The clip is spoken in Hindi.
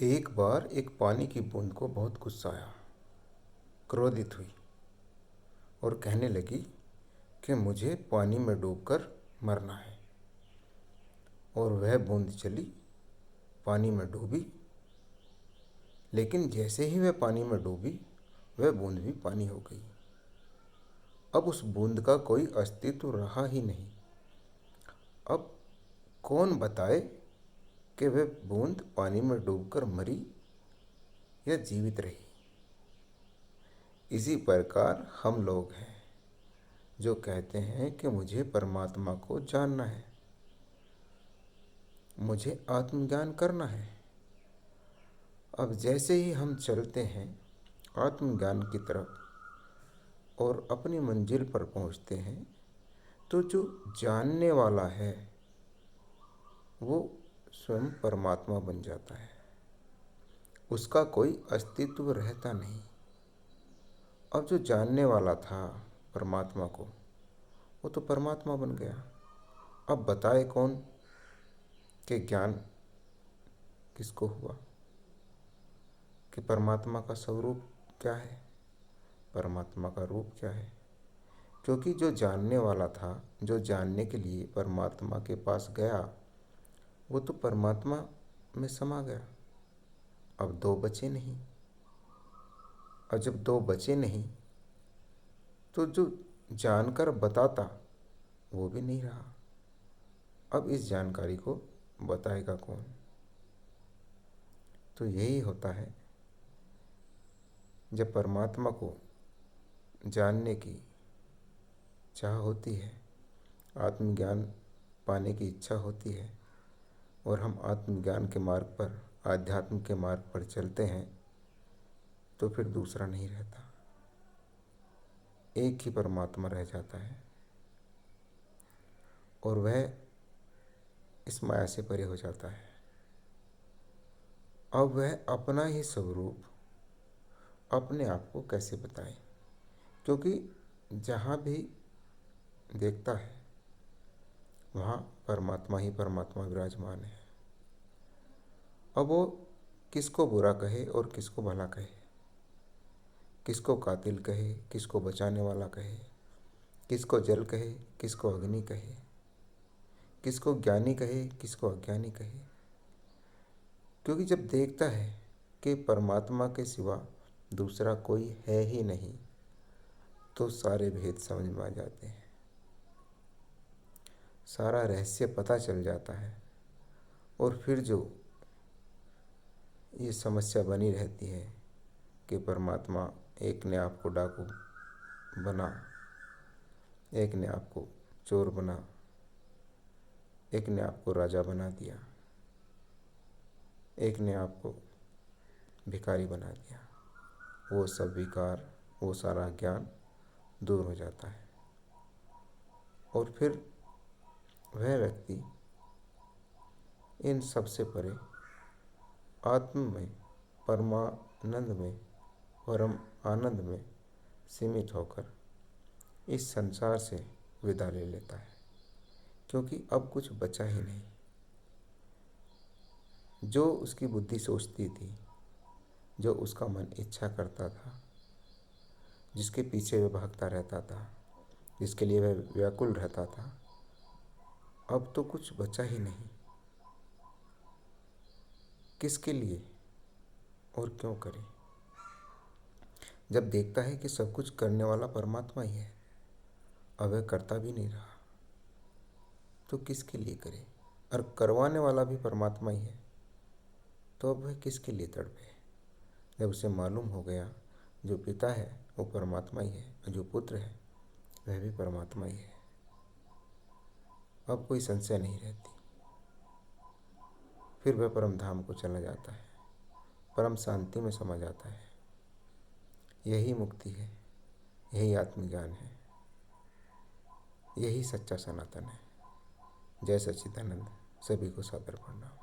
एक बार एक पानी की बूंद को बहुत गुस्सा आया। क्रोधित हुई और कहने लगी कि मुझे पानी में डूबकर मरना है। और वह बूंद चली, पानी में डूबी। लेकिन जैसे ही वह पानी में डूबी, वह बूंद भी पानी हो गई। अब उस बूंद का कोई अस्तित्व रहा ही नहीं। अब कौन बताए कि वह बूंद पानी में डूबकर मरी या जीवित रही। इसी प्रकार हम लोग हैं जो कहते हैं कि मुझे परमात्मा को जानना है, मुझे आत्मज्ञान करना है। अब जैसे ही हम चलते हैं आत्मज्ञान की तरफ और अपनी मंजिल पर पहुंचते हैं, तो जो जानने वाला है वो स्वयं परमात्मा बन जाता है। उसका कोई अस्तित्व रहता नहीं। अब जो जानने वाला था परमात्मा को, वो तो परमात्मा बन गया। अब बताए कौन कि ज्ञान किसको हुआ, कि परमात्मा का स्वरूप क्या है, परमात्मा का रूप क्या है। क्योंकि जो जानने वाला था, जो जानने के लिए परमात्मा के पास गया, वो तो परमात्मा में समा गया। अब दो बचे नहीं। और जब दो बचे नहीं, तो जो जानकर बताता वो भी नहीं रहा। अब इस जानकारी को बताएगा कौन। तो यही होता है, जब परमात्मा को जानने की चाह होती है, आत्मज्ञान पाने की इच्छा होती है, और हम आत्मज्ञान के मार्ग पर, आध्यात्म के मार्ग पर चलते हैं, तो फिर दूसरा नहीं रहता, एक ही परमात्मा रह जाता है। और वह इस माया से परे हो जाता है। अब वह अपना ही स्वरूप अपने आप को कैसे बताए, क्योंकि जहाँ भी देखता है वहाँ परमात्मा ही परमात्मा विराजमान है। अब वो किसको बुरा कहे और किसको भला कहे, किसको कातिल कहे, किसको बचाने वाला कहे, किसको जल कहे, किसको अग्नि कहे, किसको ज्ञानी कहे, किसको अज्ञानी कहे। क्योंकि जब देखता है कि परमात्मा के सिवा दूसरा कोई है ही नहीं, तो सारे भेद समझ में आ जाते हैं, सारा रहस्य पता चल जाता है। और फिर जो ये समस्या बनी रहती है कि परमात्मा एक ने आपको डाकू बना, एक ने आपको चोर बना, एक ने आपको राजा बना दिया, एक ने आपको भिखारी बना दिया, वो सब विकार, वो सारा ज्ञान दूर हो जाता है। और फिर वह व्यक्ति इन सब से परे आत्म में, परमानंद में, परम आनंद में सीमित होकर इस संसार से विदा ले लेता है। क्योंकि अब कुछ बचा ही नहीं। जो उसकी बुद्धि सोचती थी, जो उसका मन इच्छा करता था, जिसके पीछे वह भागता रहता था, जिसके लिए वह व्याकुल रहता था, अब तो कुछ बचा ही नहीं। किसके लिए और क्यों करे, जब देखता है कि सब कुछ करने वाला परमात्मा ही है, अब वह करता भी नहीं रहा, तो किसके लिए करे। और करवाने वाला भी परमात्मा ही है, तो अब वह किसके लिए तड़पे। जब उसे मालूम हो गया जो पिता है वो परमात्मा ही है, और जो पुत्र है वह भी परमात्मा ही है, अब कोई संशय नहीं रहती। फिर वह परम धाम को चला जाता है, परम शांति में समा जाता है। यही मुक्ति है, यही आत्मज्ञान है, यही सच्चा सनातन है। जय सच्चिदानंद। सभी को सादर प्रणाम।